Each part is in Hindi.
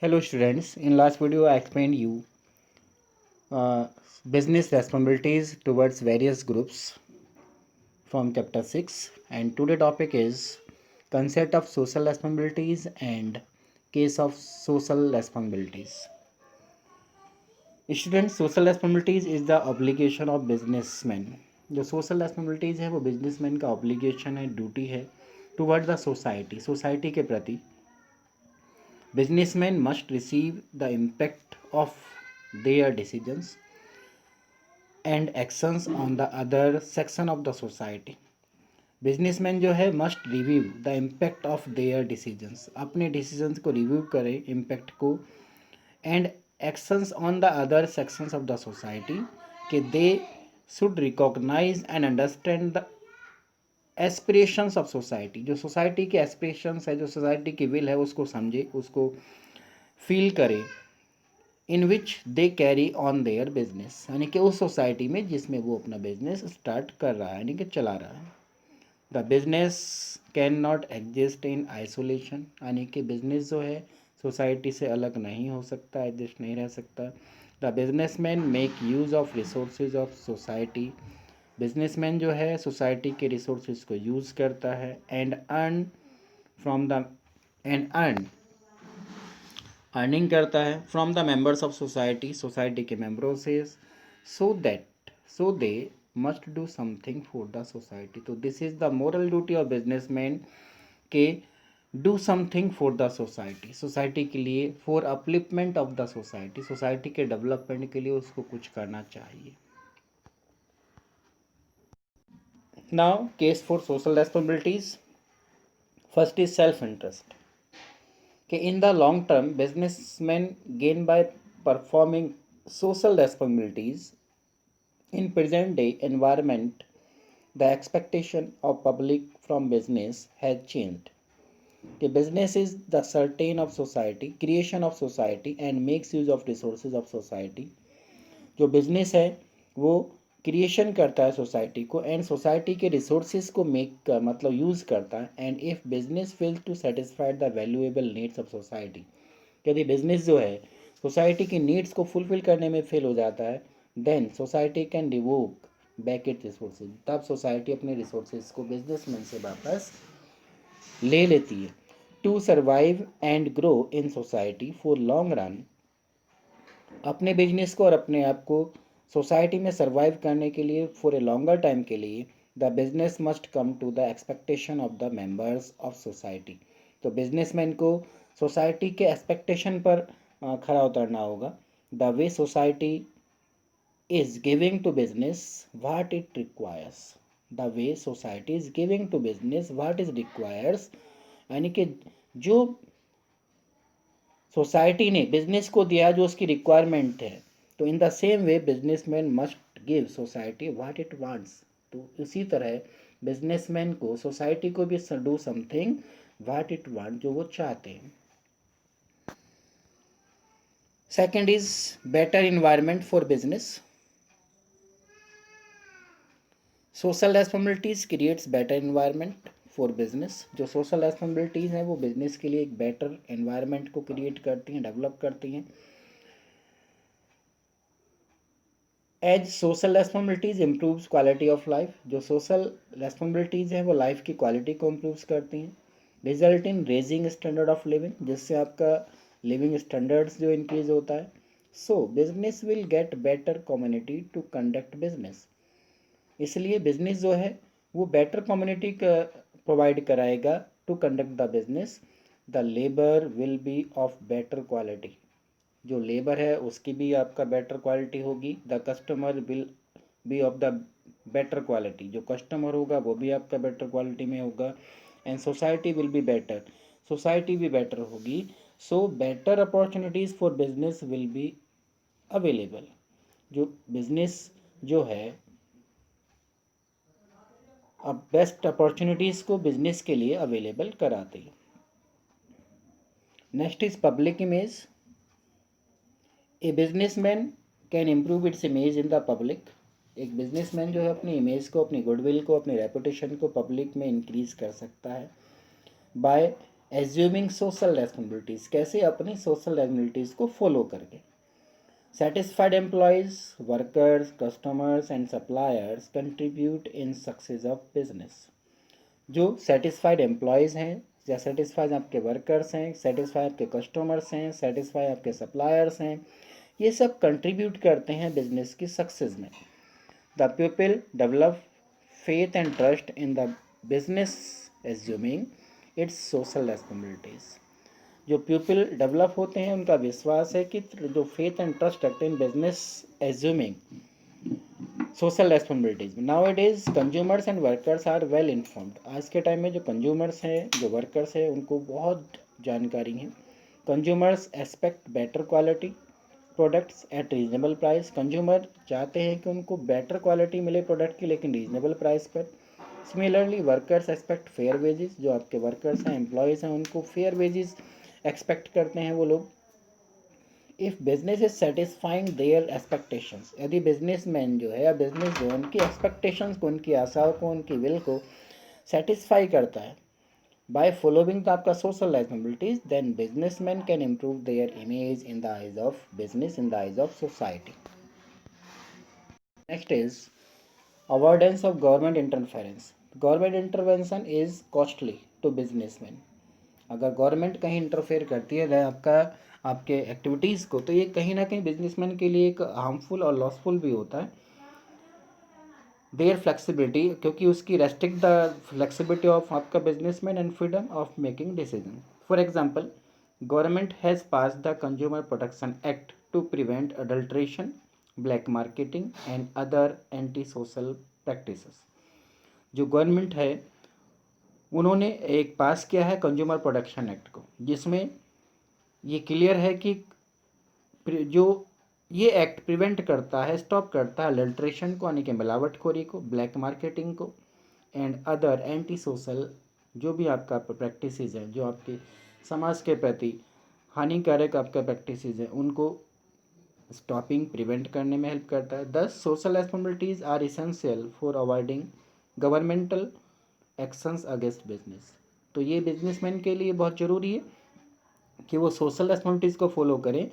Hello students, in last video I explained you business responsibilities towards various groups from chapter 6, and today topic is concept of social responsibilities and case of social responsibilities. Students, social responsibilities is the obligation of businessmen. जो social responsibilities है वो businessman का obligation है, ड्यूटी है towards the society के प्रति. Businessmen must receive the impact of their decisions and actions on the other section of the society. Businessman जो है must review the impact of their decisions, अपने डिसीजंस को रिव्यू करे इम्पैक्ट को, and actions on the other sections of the society कि they should recognise and understand the aspirations of society. जो सोसाइटी के एस्पिरेशंस है, जो सोसाइटी की विल है, उसको समझे, उसको फील करे, in which they carry on their business, यानी कि उस सोसाइटी में जिसमें वो अपना बिजनेस स्टार्ट कर रहा है, यानी कि चला रहा है. The business can not exist in isolation, यानी कि बिजनेस जो है सोसाइटी से अलग नहीं हो सकता, एडजस्ट नहीं रह सकता. The businessman make use of resources of society, businessman जो है सोसाइटी के रिसोर्सेज को यूज़ करता है, and earn from the and earning करता है from the members of society के मेंबरों से, so they must do something for the society. तो this is the moral duty of businessman के do something for the society के लिए, for upliftment of the society के डेवलपमेंट के लिए उसको कुछ करना चाहिए. Now case for social responsibilities. First is self interest. कि in the long term businessmen gain by performing social responsibilities. In present day environment, the expectation of public from business has changed. कि business is the certain of society, creation of society and makes use of resources of society. जो business है वो क्रिएशन करता है सोसाइटी को, एंड सोसाइटी के रिसोर्सेज को मेक कर मतलब यूज़ करता है. And if business fails to satisfy the valuable needs of society, यदि बिजनेस जो है सोसाइटी की नीड्स को फुलफिल करने में फेल हो जाता है, then society can revoke back it resources, तब सोसाइटी अपने रिसोर्सेज को बिजनेसमैन से वापस ले लेती है. To survive and grow in society for long run, अपने बिजनेस को और अपने आप को सोसाइटी में सर्वाइव करने के लिए फॉर ए लॉन्गर टाइम के लिए, the business must come to the expectation of the members of society. तो बिजनेसमैन को सोसाइटी के एक्सपेक्टेशन पर खरा उतरना होगा. The way society is giving to business what it requires, the way society is giving to business what is requires, यानी कि जो सोसाइटी ने बिजनेस को दिया जो उसकी रिक्वायरमेंट है, तो in the same way businessman must give society what it wants. तो इसी तरह बिजनेसमैन को सोसाइटी को भी do something what it want, जो वो चाहते हैं. Second is better environment for business. Social responsibilities creates better environment for business. जो सोशल रेस्पॉन्सिबिलिटीज़ हैं वो बिजनेस के लिए एक बेटर इन्वायरमेंट को क्रिएट करती हैं, डेवलप करती हैं. As social responsibilities improves quality of life. जो सोशल रेस्पॉन्सिबिलिटीज़ हैं वो लाइफ की क्वालिटी को इम्प्रूव करती हैं. Result in raising standard of living, जिससे आपका लिविंग स्टैंडर्ड्स जो इंक्रीज होता है. So business will get better community to conduct business. इसलिए बिजनेस जो है वो बेटर कम्युनिटी प्रोवाइड कराएगा to conduct the business. The labour will be of better quality. जो लेबर है उसकी भी आपका बेटर क्वालिटी होगी. The customer will be of the better quality. जो कस्टमर होगा वो भी आपका बेटर क्वालिटी में होगा. And society will be better, society भी बेटर होगी. So better opportunities for business will be available. जो बिजनेस जो है अब बेस्ट अपॉर्चुनिटीज़ को बिजनेस के लिए अवेलेबल कराती है. Next is public image. A businessman can improve its image in the public. एक बिजनेसमैन जो है अपनी इमेज को, अपनी गुडविल को, अपनी रेपुटेशन को पब्लिक में इंक्रीज कर सकता है बाय एज्यूमिंग सोशल रेस्पॉन्सिबिलिटीज़, कैसे अपनी सोशल रेस्पॉन्सिबिलिटीज़ को फॉलो करके। Satisfied employees, workers, customers and suppliers contribute in success of business. जो सेटिस्फाइड एम्प्लॉयज़ हैं या सेटिस्फाइड आपके वर्कर्स हैं, सेटिस्फाइड आपके कस्टमर्स हैं, सेटिस्फाइड आपके सप्लायर्स हैं, ये सब कंट्रीब्यूट करते हैं बिजनेस की सक्सेस में। The people develop faith and trust in the business assuming its social responsibilities। जो पीपल डेवलप होते हैं उनका विश्वास है कि जो फेथ एंड ट्रस्ट रखते हैं business assuming social responsibilities. Now it is consumers and workers are well informed. आज के टाइम में जो कंज्यूमर्स हैं, जो वर्कर्स हैं, उनको बहुत जानकारी है। Consumers expect better quality products at reasonable price. Consumer चाहते हैं कि उनको बेटर क्वालिटी मिले प्रोडक्ट की, लेकिन रीजनेबल प्राइस पर। Similarly workers expect fair wages. जो आपके वर्कर्स हैं, एम्प्लॉयज़ हैं, उनको फेयर वेजेस एक्सपेक्ट करते हैं वो लोग। If business is satisfying there expectations, यदि बिजनेसमैन जो है या बिजनेस जो उनकी एक्सपेक्टेशंस को, उनकी आशाओं को, उनकी विल को सेटिस्फाई करता है बाय फॉलोइंग आपका social responsibilities, then businessman can improve their image in the eyes of business, in the eyes of society. Next is avoidance of government interference. Government intervention is costly to businessman. अगर गवर्नमेंट कहीं इंटरफेयर करती है आपका आपके एक्टिविटीज़ को, तो ये कहीं ना कहीं बिजनेसमैन के लिए एक हार्मफुल और लॉसफुल भी होता है। देयर फ्लेक्सिबिलिटी, क्योंकि उसकी रेस्ट्रिक्ट द फ्लेक्सिबिलिटी ऑफ आपका businessman and freedom of making decision. For example, government has pass the consumer protection act to prevent adulteration, black marketing and other anti social practices. जो गवर्नमेंट है उन्होंने एक पास किया है कंज्यूमर प्रोटेक्शन एक्ट को, जिसमें ये क्लियर है कि जो ये एक्ट प्रिवेंट करता है, स्टॉप करता है अडल्ट्रेशन को, यानी कि मिलावटखोरी को, ब्लैक मार्केटिंग को एंड अदर एंटी सोशल जो भी आपका प्रैक्टिसेस हैं, जो आपके समाज के प्रति हानिकारक आपका प्रैक्टिसेस हैं, उनको स्टॉपिंग प्रिवेंट करने में हेल्प करता है। Thus social responsibilities are essential for avoiding governmental actions against business. तो ये बिजनेसमैन के लिए बहुत ज़रूरी है कि वो सोशल रेस्पॉन्सिबिलिटीज़ को फॉलो करें,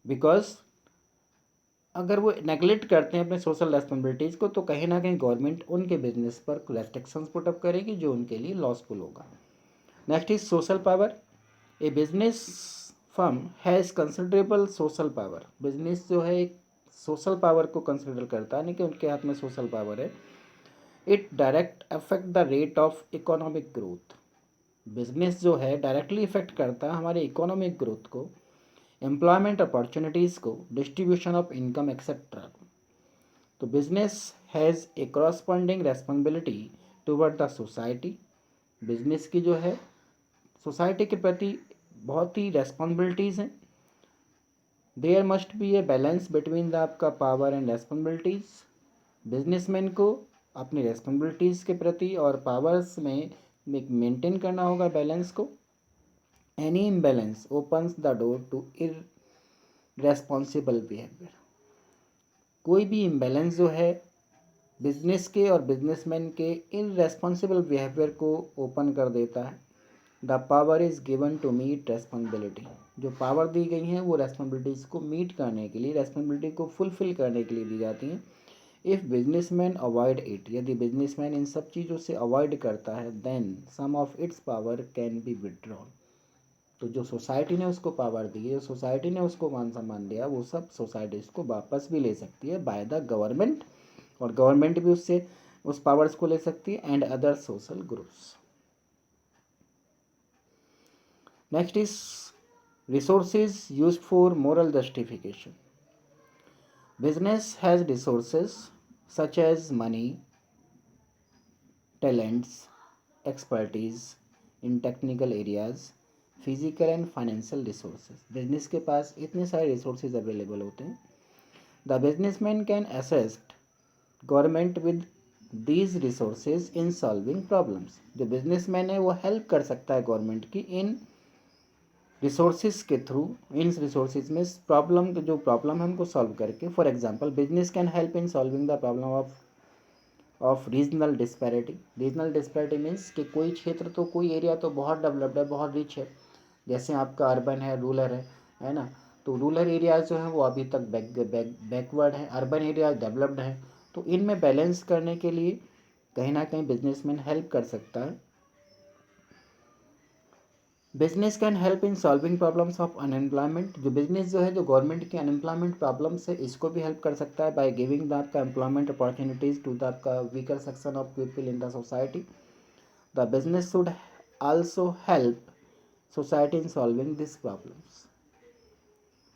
बिकॉज अगर वो नेगलेक्ट करते हैं अपने सोशल रेस्पॉन्सिबिलिटीज़ को, तो कहीं ना कहीं गवर्नमेंट उनके बिजनेस पर रेस्ट्रिक्शंस पुट अप करेगी जो उनके लिए लॉसफुल होगा। Next is social power. A business firm has considerable social power. Business जो है एक सोशल पावर को कंसिडर करता है, नहीं कि उनके हाथ में सोशल पावर है। It direct affect the rate of economic growth. Business जो है डायरेक्टली इफेक्ट करता है हमारे इकोनॉमिक ग्रोथ को, एम्प्लॉयमेंट अपॉर्चुनिटीज़ को, डिस्ट्रीब्यूशन ऑफ इनकम एक्सेट्रा। तो business has a corresponding responsibility toward the society. Business की जो है सोसाइटी के प्रति बहुत ही रेस्पॉन्सिबिलिटीज़ हैं। There must be a balance between the आपका पावर एंड रेस्पॉन्सिबिलिटीज़। बिजनेसमैन को अपनी रेस्पॉन्सिबिलिटीज़ के प्रति और पावर्स में मेंटेन करना होगा बैलेंस को। Any imbalance opens the door to irresponsible behaviour. कोई भी इम्बैलेंस जो है बिजनेस के और बिजनेसमैन के इररेस्पॉन्सिबल बिहेवियर को ओपन कर देता है। The power is given to meet responsibility. जो पावर दी गई हैं वो रेस्पॉन्सिबिलिटीज़ को मीट करने के लिए, रेस्पॉन्सिबिलिटी को फुलफिल करने के लिए दी जाती हैं। इफ़ बिजनेसमैन अवॉइड इट, यदि बिजनेसमैन इन सब चीज़ों से अवॉइड करता है, then some of its power can be withdrawn. तो जो सोसाइटी ने उसको पावर दी है, सोसाइटी ने उसको मान सम्मान दिया, वो सब सोसाइटी इसको वापस भी ले सकती है बाय द गवर्नमेंट, और गवर्नमेंट भी उससे उस पावर्स को ले सकती है and other social groups. Next is resources used for moral justification. Business has resources such as money, talents, expertise in technical areas, physical and financial resources. Business के पास इतने सारे रिसोर्सेज अवेलेबल होते हैं। The businessman can assist government with these resources in solving problems. जो बिजनेसमैन है वो हेल्प कर सकता है गवर्नमेंट की इन रिसोर्सेज के थ्रू, इन रिसोर्सेज में प्रॉब्लम, जो प्रॉब्लम है उनको सॉल्व करके। For example, business can help in solving the problem of of regional disparity. Regional disparity means कि कोई क्षेत्र तो कोई एरिया तो बहुत डेवलप्ड है, बहुत रिच है, जैसे आपका अर्बन है, रूरल है ना। तो रूरल एरियाज जो है वो अभी तक बैकवर्ड है, अर्बन एरिया डेवलप्ड है। तो इनमें बैलेंस करने के लिए कहीं ना कहीं बिजनेसमैन हेल्प कर सकता है। Business can help in solving problems of unemployment. जो बिजनेस जो है, जो गवर्नमेंट की अनएम्प्लॉयमेंट प्रॉब्लम्स है, इसको भी हेल्प कर सकता है बाय गिविंग द आपका एम्प्लॉयमेंट अपॉर्चुनिटीज टू द आपका weaker section of people in the society. The business should also help society in solving these problems.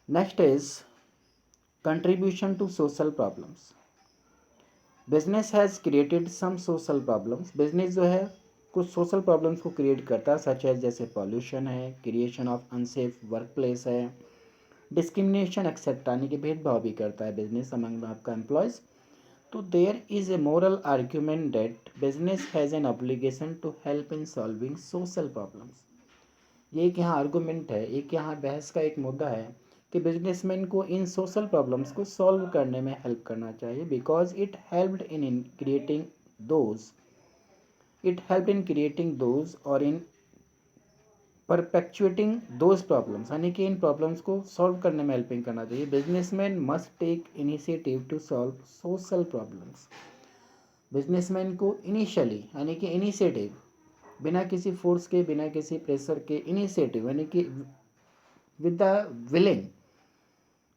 Next is contribution to social problems. Business has created some social problems. Business जो है कुछ social problems को create करता है, such as जैसे pollution है, creation of unsafe workplace है, discrimination etc. यानी कि भेदभाव भी करता है business among आपका employees. तो there is a moral argument that business has an obligation to help in solving social problems. ये एक यहाँ आर्गूमेंट है, एक यहाँ बहस का एक मुद्दा है कि बिजनेसमैन को इन सोशल प्रॉब्लम्स को सॉल्व करने में हेल्प करना चाहिए, because it helped in creating those और इन परपेचुएटिंग दोज प्रॉब्लम्स, यानी कि इन प्रॉब्लम्स को सॉल्व करने में हेल्पिंग करना चाहिए। Businessman must take initiative to solve social problems. Businessman को इनिशियली यानी कि इनिशिएटिव, बिना किसी फोर्स के, बिना किसी प्रेशर के, इनिशिएटिव यानी कि with the willing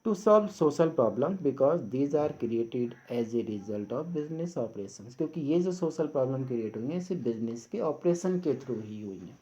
to solve social problem, because these are created as a result of business operation. क्योंकि ये जो सोशल प्रॉब्लम क्रिएट हुई है सिर्फ बिजनेस के ऑपरेशन के थ्रू ही हुई है।